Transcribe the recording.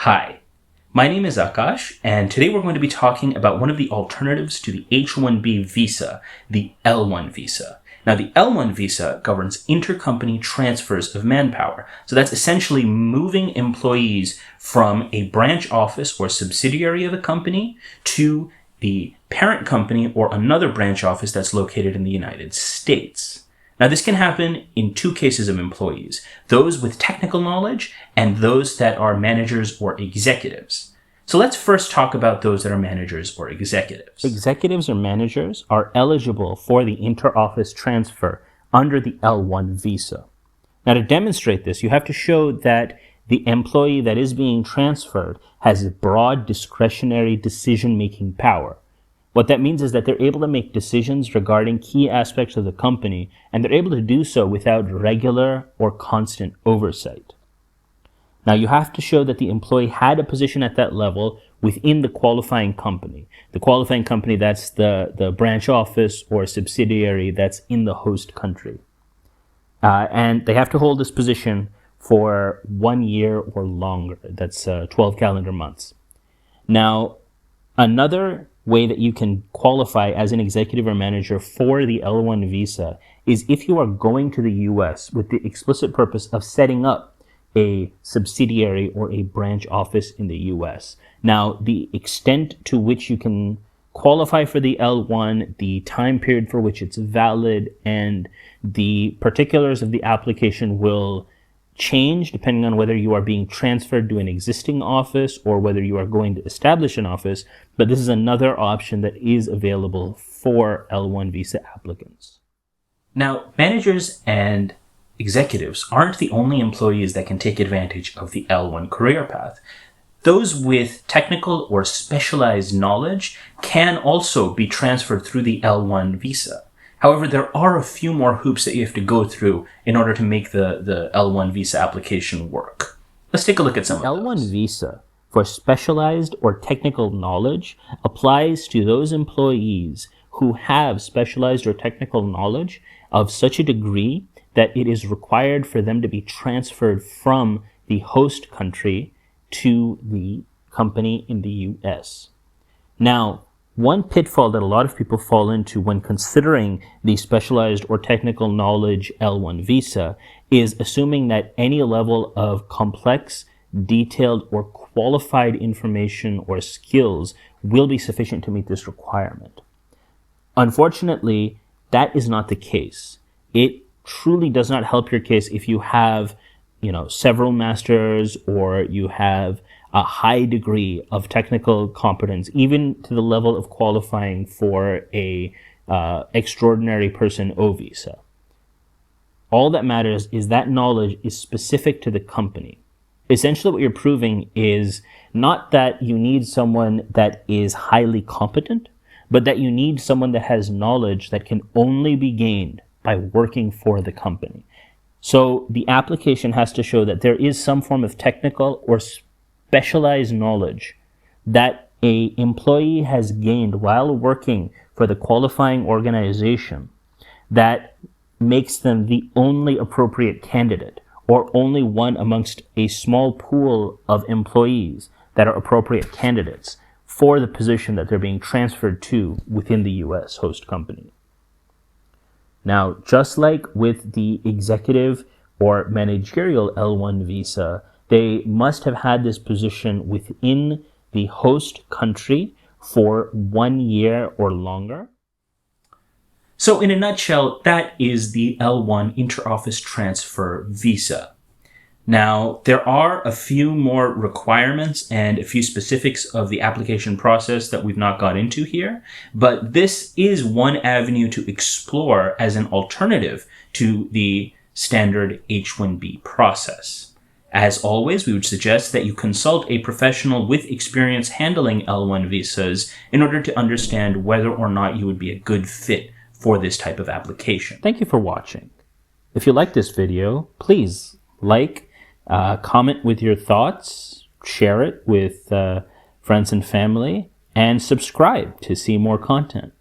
Hi, my name is Akash, and today we're going to be talking about one of the alternatives to the H1B visa, the L1 visa. Now, the L1 visa governs intercompany transfers of manpower. So that's essentially moving employees from a branch office or subsidiary of a company to the parent company or another branch office that's located in the United States. Now, this can happen in two cases of employees, those with technical knowledge and those that are managers or executives. So let's first talk about those that are managers or executives. Executives or managers are eligible for the inter-office transfer under the L1 visa. Now, to demonstrate this, you have to show that the employee that is being transferred has broad discretionary decision-making power. What that means is that they're able to make decisions regarding key aspects of the company, and they're able to do so without regular or constant oversight. Now, you have to show that the employee had a position at that level within the qualifying company. The qualifying company, that's the branch office or subsidiary that's in the host country. And they have to hold this position for 1 year or longer. That's 12 calendar months. Now, another way that you can qualify as an executive or manager for the L1 visa is if you are going to the US with the explicit purpose of setting up a subsidiary or a branch office in the US. Now, the extent to which you can qualify for the L1, the time period for which it's valid, and the particulars of the application will change depending on whether you are being transferred to an existing office or whether you are going to establish an office, but this is another option that is available for L1 visa applicants. Now, managers and executives aren't the only employees that can take advantage of the L1 career path. Those with technical or specialized knowledge can also be transferred through the L1 visa. However, there are a few more hoops that you have to go through in order to make the L1 visa application work. Let's take a look at some of those. L1 visa for specialized or technical knowledge applies to those employees who have specialized or technical knowledge of such a degree that it is required for them to be transferred from the host country to the company in the US. Now, one pitfall that a lot of people fall into when considering the specialized or technical knowledge L1 visa is assuming that any level of complex, detailed, or qualified information or skills will be sufficient to meet this requirement. Unfortunately, that is not the case. It truly does not help your case if you have, several masters or you have a high degree of technical competence, even to the level of qualifying for a extraordinary person O visa. All that matters is that knowledge is specific to the company. Essentially, what you're proving is not that you need someone that is highly competent, but that you need someone that has knowledge that can only be gained by working for the company. So the application has to show that there is some form of technical or specialized knowledge that an employee has gained while working for the qualifying organization that makes them the only appropriate candidate or only one amongst a small pool of employees that are appropriate candidates for the position that they're being transferred to within the US host company. Now, just like with the executive or managerial L1 visa, they must have had this position within the host country for 1 year or longer. So in a nutshell, that is the L1 inter-office transfer visa. Now, there are a few more requirements and a few specifics of the application process that we've not got into here, but this is one avenue to explore as an alternative to the standard H1B process. As always, we would suggest that you consult a professional with experience handling L1 visas in order to understand whether or not you would be a good fit for this type of application. Thank you for watching. If you like this video, please comment with your thoughts, share it with friends and family, and subscribe to see more content.